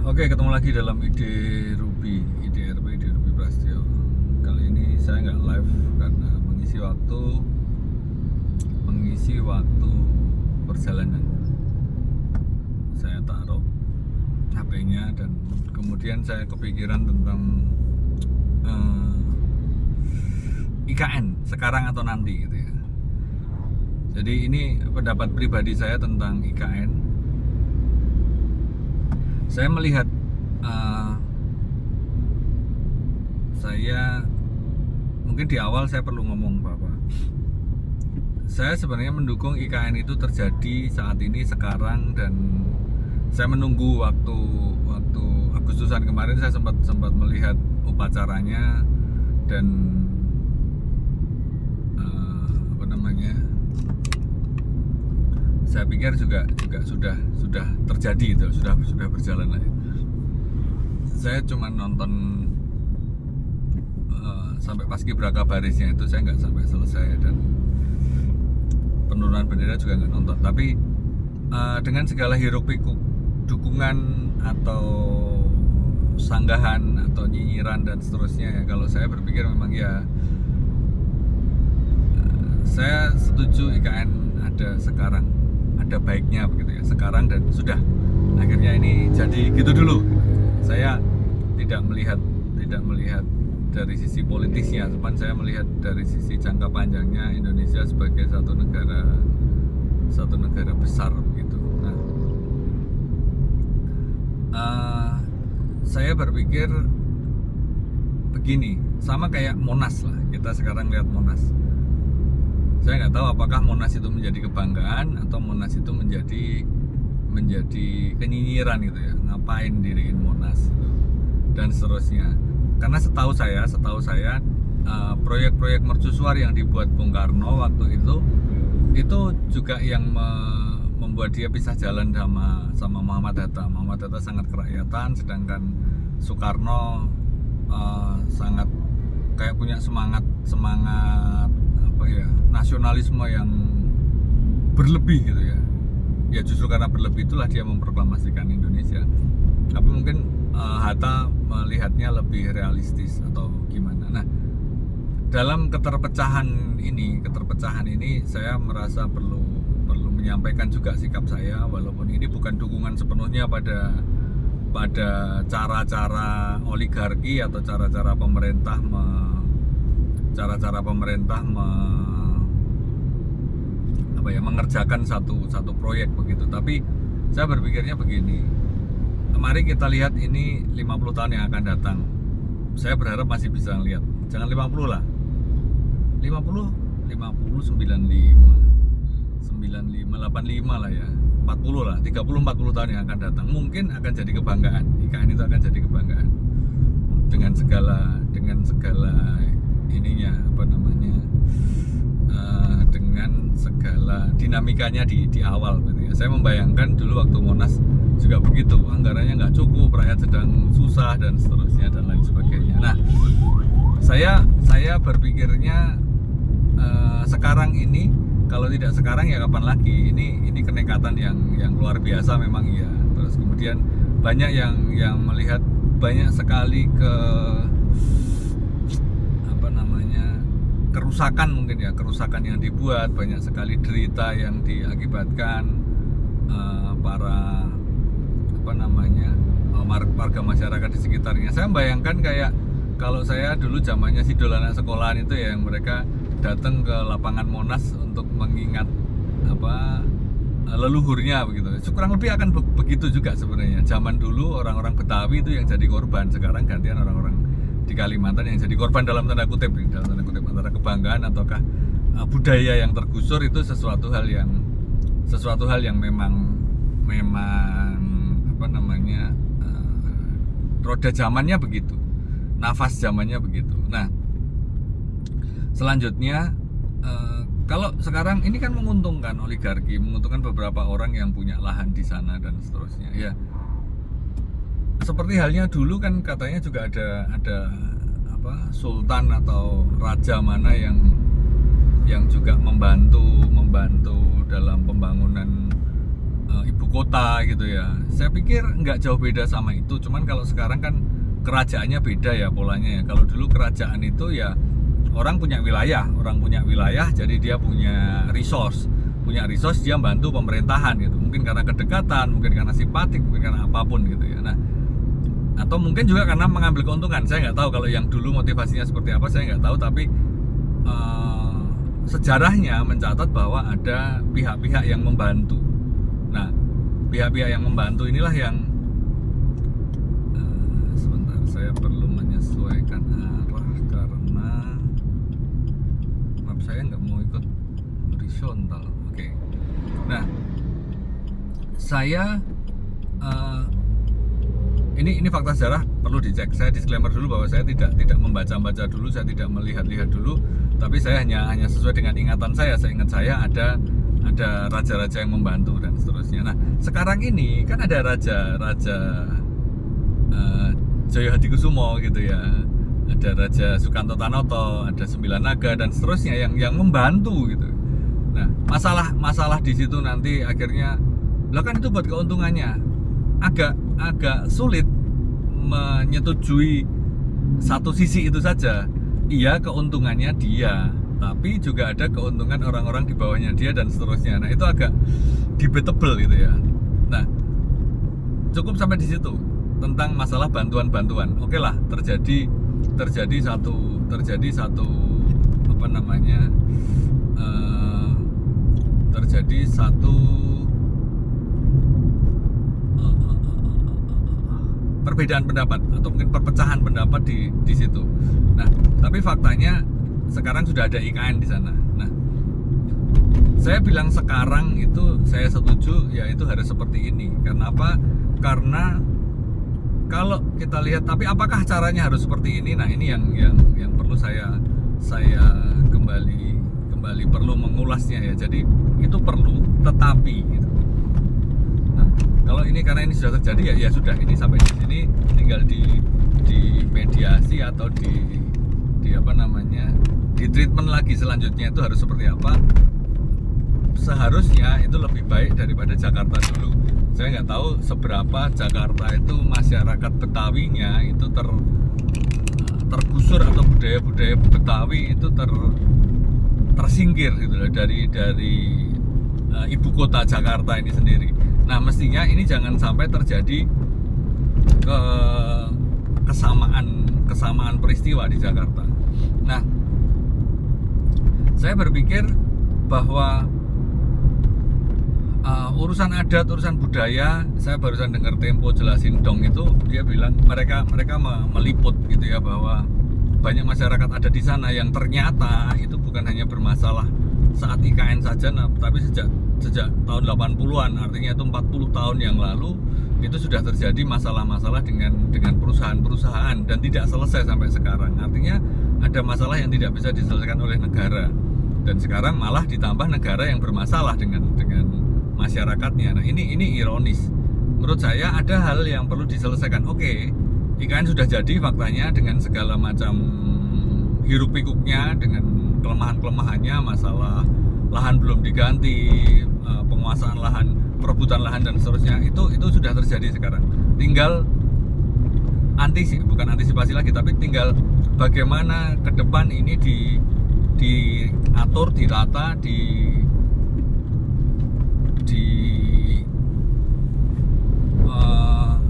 Oke, ketemu lagi dalam ide Ruby, ide RP, ide Ruby Prasetyo. Kali ini saya nggak live karena mengisi waktu perjalanan. Saya taruh HP-nya dan kemudian saya kepikiran tentang IKN sekarang atau nanti gitu ya. Jadi ini pendapat pribadi saya tentang IKN. Saya melihat saya mungkin di awal saya perlu ngomong bahwa saya sebenarnya mendukung IKN itu terjadi saat ini sekarang, dan saya menunggu waktu Agustusan kemarin. Saya sempat melihat upacaranya dan saya pikir juga sudah terjadi itu, sudah berjalan lah. Saya cuma nonton sampai paskibraka barisnya itu, saya nggak sampai selesai, dan penurunan bendera juga nggak nonton. Tapi dengan segala hiruk pikuk dukungan atau sanggahan atau nyinyiran dan seterusnya, ya, kalau saya berpikir memang ya saya setuju IKN ada sekarang, ada baiknya begitu ya sekarang, dan sudah akhirnya ini jadi gitu dulu. Saya tidak melihat dari sisi politisnya, cuman saya melihat dari sisi jangka panjangnya Indonesia sebagai satu negara besar begitu. Nah, saya berpikir begini, sama kayak Monas lah. Kita sekarang lihat Monas. Saya nggak tahu apakah Monas itu menjadi kebanggaan atau Monas itu menjadi kenyinyiran gitu ya. Ngapain diriin Monas gitu, dan seterusnya. Karena setahu saya proyek-proyek mercusuar yang dibuat Bung Karno waktu itu juga yang membuat dia pisah jalan sama Muhammad Hatta. Muhammad Hatta sangat kerakyatan, sedangkan Soekarno sangat kayak punya semangat apa ya, nasionalisme yang berlebih gitu ya. Ya justru karena berlebih itulah dia memproklamasikan Indonesia. Tapi mungkin Hatta melihatnya lebih realistis atau gimana. Nah, dalam keterpecahan ini saya merasa perlu menyampaikan juga sikap saya, walaupun ini bukan dukungan sepenuhnya pada cara-cara oligarki atau cara-cara pemerintah mengerjakan satu proyek begitu. Tapi saya berpikirnya begini, mari kita lihat ini 50 tahun yang akan datang. Saya berharap masih bisa lihat, jangan 50 lah, 95, 85 lah ya, 40 lah, 30-40 tahun yang akan datang mungkin akan jadi kebanggaan. IKN itu akan jadi kebanggaan dengan segala ininya, dengan segala dinamikanya di awal gitu ya. Saya membayangkan dulu waktu Monas juga begitu, anggarannya nggak cukup, rakyat sedang susah dan seterusnya dan lain sebagainya. Nah, saya berpikirnya sekarang ini, kalau tidak sekarang ya kapan lagi? Ini kenekatan yang luar biasa memang ya. Terus kemudian banyak yang melihat banyak sekali kerusakan yang dibuat, banyak sekali derita yang diakibatkan para warga masyarakat di sekitarnya. Saya membayangkan kayak kalau saya dulu zamannya Sidol anak sekolahan itu ya, yang mereka datang ke lapangan Monas untuk mengingat leluhurnya begitu. Kurang lebih akan begitu juga sebenarnya. Zaman dulu orang-orang Betawi itu yang jadi korban, sekarang gantian orang-orang di Kalimantan yang jadi korban dalam tanda kutip antara kebanggaan ataukah budaya yang tergusur. Itu sesuatu hal yang memang roda zamannya begitu, nafas zamannya begitu. Nah, selanjutnya kalau sekarang ini kan menguntungkan oligarki, menguntungkan beberapa orang yang punya lahan di sana dan seterusnya ya. Seperti halnya dulu kan katanya juga ada sultan atau raja mana yang juga membantu dalam pembangunan ibu kota gitu ya. Saya pikir nggak jauh beda sama itu, cuman kalau sekarang kan kerajaannya beda ya polanya ya. Kalau dulu kerajaan itu ya orang punya wilayah, jadi dia punya resource dia bantu pemerintahan gitu. Mungkin karena kedekatan, mungkin karena simpatik, mungkin karena apapun gitu ya. Nah, atau mungkin juga karena mengambil keuntungan. Saya nggak tahu kalau yang dulu motivasinya seperti apa, saya nggak tahu. Tapi sejarahnya mencatat bahwa ada pihak-pihak yang membantu. Nah, pihak-pihak yang membantu inilah yang sebentar, saya perlu menyesuaikan arah karena map saya nggak mau ikut horizontal. Oke. Nah, saya ini fakta sejarah perlu dicek. Saya disclaimer dulu bahwa saya tidak membaca-baca dulu, saya tidak melihat-lihat dulu, tapi saya hanya sesuai dengan ingatan saya. Saya ingat saya ada raja-raja yang membantu dan seterusnya. Nah, sekarang ini kan ada raja Jaya Hadikusumo gitu ya. Ada Raja Sukanto Tanoto, ada Sembilan Naga dan seterusnya yang membantu gitu. Nah, masalah di situ nanti akhirnya, lah kan itu buat keuntungannya. Agak sulit menyetujui satu sisi itu saja. Iya, keuntungannya dia, tapi juga ada keuntungan orang-orang di bawahnya dia dan seterusnya. Nah, itu agak debatable gitu ya. Nah, cukup sampai di situ tentang masalah bantuan-bantuan. Oke lah, terjadi satu apa namanya? Terjadi satu perbedaan pendapat atau mungkin perpecahan pendapat di situ. Nah, tapi faktanya sekarang sudah ada IKN di sana. Nah, saya bilang sekarang itu saya setuju, ya itu harus seperti ini. Karena apa? Karena kalau kita lihat, tapi apakah caranya harus seperti ini? Nah, ini yang perlu saya kembali perlu mengulasnya ya. Jadi itu perlu, tetapi gitu. Nah, kalau ini karena ini sudah terjadi ya sudah, ini sampai di sini tinggal di mediasi atau di apa namanya, di treatment lagi selanjutnya itu harus seperti apa. Seharusnya itu lebih baik daripada Jakarta dulu. Saya nggak tahu seberapa Jakarta itu masyarakat Betawinya itu tergusur atau budaya-budaya Betawi itu tersingkir gitu loh dari ibu kota Jakarta ini sendiri. Nah, mestinya ini jangan sampai terjadi kesamaan peristiwa di Jakarta. Nah, saya berpikir bahwa urusan adat, urusan budaya, saya barusan dengar Tempo jelasin dong itu, dia bilang mereka meliput gitu ya, bahwa banyak masyarakat ada di sana yang ternyata itu bukan hanya bermasalah saat IKN saja, tapi sejak tahun 80-an, artinya itu 40 tahun yang lalu itu sudah terjadi masalah-masalah dengan perusahaan-perusahaan dan tidak selesai sampai sekarang. Artinya ada masalah yang tidak bisa diselesaikan oleh negara, dan sekarang malah ditambah negara yang bermasalah dengan masyarakatnya. Nah, ini ironis. Menurut saya ada hal yang perlu diselesaikan. Oke, IKN sudah jadi faktanya dengan segala macam hiruk pikuknya, dengan kelemahan-kelemahannya, masalah lahan belum diganti, penguasaan lahan, perebutan lahan dan seterusnya, itu sudah terjadi sekarang. Tinggal bukan antisipasi lagi, tapi tinggal bagaimana ke depan ini diatur, ditata,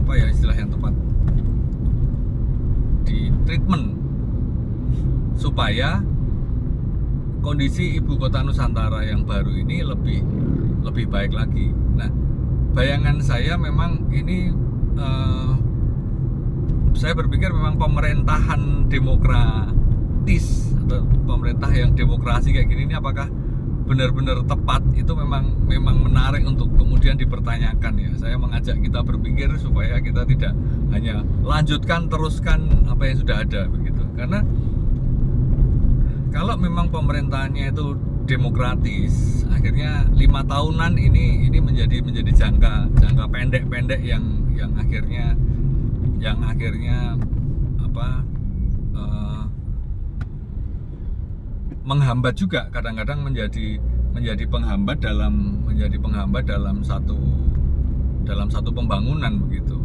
apa ya istilah yang tepat, di treatment supaya kondisi ibu kota Nusantara yang baru ini lebih baik lagi. Nah, bayangan saya memang ini saya berpikir memang pemerintahan demokratis atau pemerintah yang demokrasi kayak gini ini apakah benar-benar tepat, itu memang menarik untuk kemudian dipertanyakan ya. Saya mengajak kita berpikir supaya kita tidak hanya teruskan apa yang sudah ada begitu. Karena kalau memang pemerintahannya itu demokratis, akhirnya 5 tahunan ini menjadi jangka pendek yang akhirnya apa menghambat juga, kadang-kadang menjadi penghambat dalam satu dalam satu pembangunan begitu.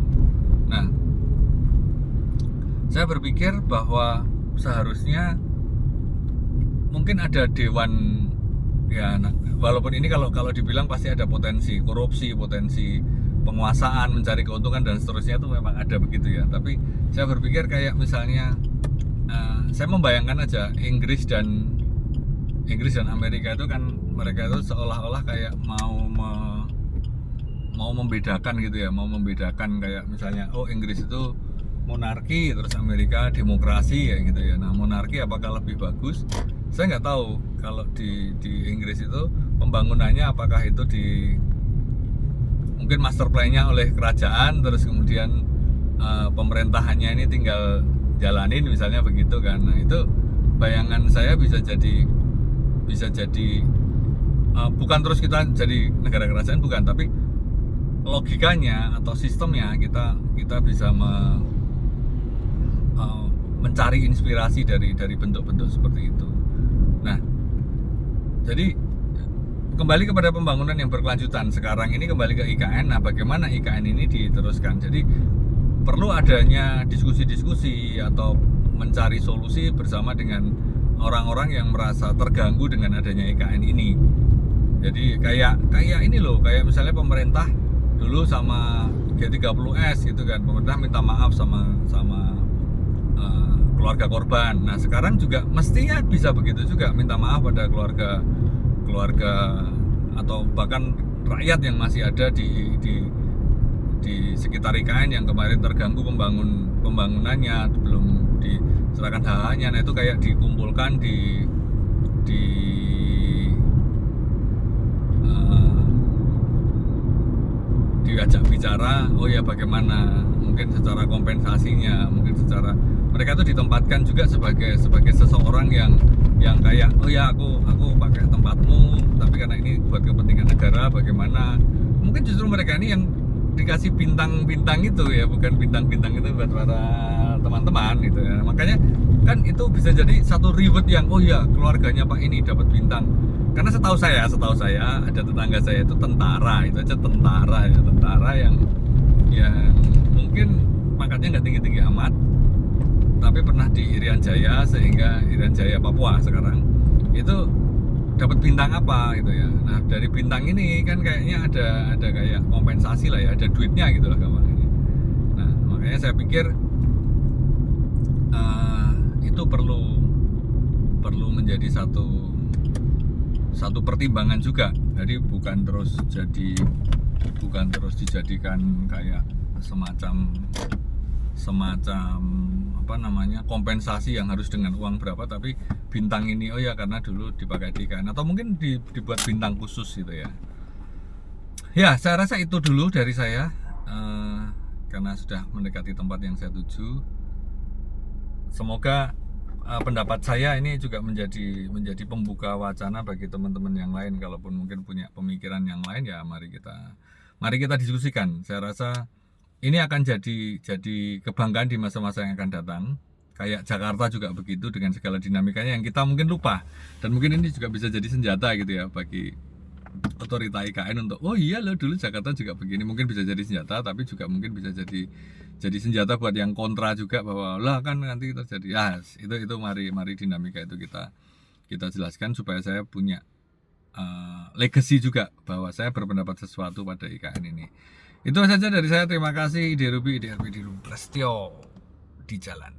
Nah, saya berpikir bahwa seharusnya mungkin ada dewan ya, walaupun ini kalau dibilang pasti ada potensi korupsi, potensi penguasaan, mencari keuntungan dan seterusnya, itu memang ada begitu ya. Tapi saya berpikir kayak misalnya saya membayangkan aja Inggris dan Amerika itu kan, mereka itu seolah-olah kayak mau membedakan gitu ya, mau membedakan kayak misalnya Inggris itu monarki, terus Amerika demokrasi ya gitu ya. Nah, monarki apakah lebih bagus? Saya nggak tahu. Kalau di Inggris itu pembangunannya apakah itu mungkin master plan-nya oleh kerajaan, terus kemudian pemerintahannya ini tinggal jalanin misalnya begitu kan. Nah, itu bayangan saya bisa jadi bukan terus kita jadi negara kerajaan, bukan, tapi logikanya atau sistemnya kita bisa mencari inspirasi dari bentuk-bentuk seperti itu. Nah, jadi kembali kepada pembangunan yang berkelanjutan. Sekarang ini kembali ke IKN. Nah, bagaimana IKN ini diteruskan? Jadi perlu adanya diskusi-diskusi atau mencari solusi bersama dengan orang-orang yang merasa terganggu dengan adanya IKN ini. Jadi kayak ini loh, kayak misalnya pemerintah dulu sama G30S gitu kan, pemerintah minta maaf sama keluarga korban. Nah, sekarang juga mestinya bisa begitu juga, minta maaf pada keluarga atau bahkan rakyat yang masih ada di sekitar IKN yang kemarin terganggu pembangunannya, belum diserahkan hak-haknya. Nah, itu kayak dikumpulkan diajak bicara, ya bagaimana mungkin secara kompensasinya, mungkin secara mereka itu ditempatkan juga sebagai seseorang yang kayak ya aku pakai tempatmu, tapi karena ini buat kepentingan negara, bagaimana. Mungkin justru mereka ini yang dikasih bintang-bintang itu ya, bukan bintang-bintang itu buat para teman-teman gitu ya. Makanya kan itu bisa jadi satu reward yang ya keluarganya Pak ini dapat bintang. Karena setahu saya ada tetangga saya itu tentara, itu aja tentara yang mungkin pangkatnya nggak tinggi-tinggi amat, tapi pernah di Irian Jaya, sehingga Irian Jaya Papua sekarang itu dapat bintang apa gitu ya. Nah, dari bintang ini kan kayaknya ada kayak kompensasi lah ya, ada duitnya gitu lah gampangnya. Nah, makanya saya pikir itu perlu menjadi satu pertimbangan juga. Jadi bukan terus dijadikan kayak semacam kompensasi yang harus dengan uang berapa, tapi bintang ini karena dulu dipakai di IKN, atau mungkin dibuat bintang khusus gitu ya. Ya, saya rasa itu dulu dari saya, karena sudah mendekati tempat yang saya tuju. Semoga pendapat saya ini juga menjadi pembuka wacana bagi teman-teman yang lain. Kalaupun mungkin punya pemikiran yang lain, ya mari kita diskusikan. Saya rasa ini akan jadi kebanggaan di masa-masa yang akan datang. Kayak Jakarta juga begitu, dengan segala dinamikanya yang kita mungkin lupa. Dan mungkin ini juga bisa jadi senjata gitu ya bagi otorita IKN untuk iya loh, dulu Jakarta juga begini. Mungkin bisa jadi senjata, tapi juga mungkin bisa jadi senjata buat yang kontra juga, bahwa lah kan nanti terjadi. Ya, itu mari dinamika itu kita jelaskan supaya saya punya legacy juga, bahwa saya berpendapat sesuatu pada IKN ini. Itu saja dari saya. Terima kasih. Ide Ruby Prestio di jalan.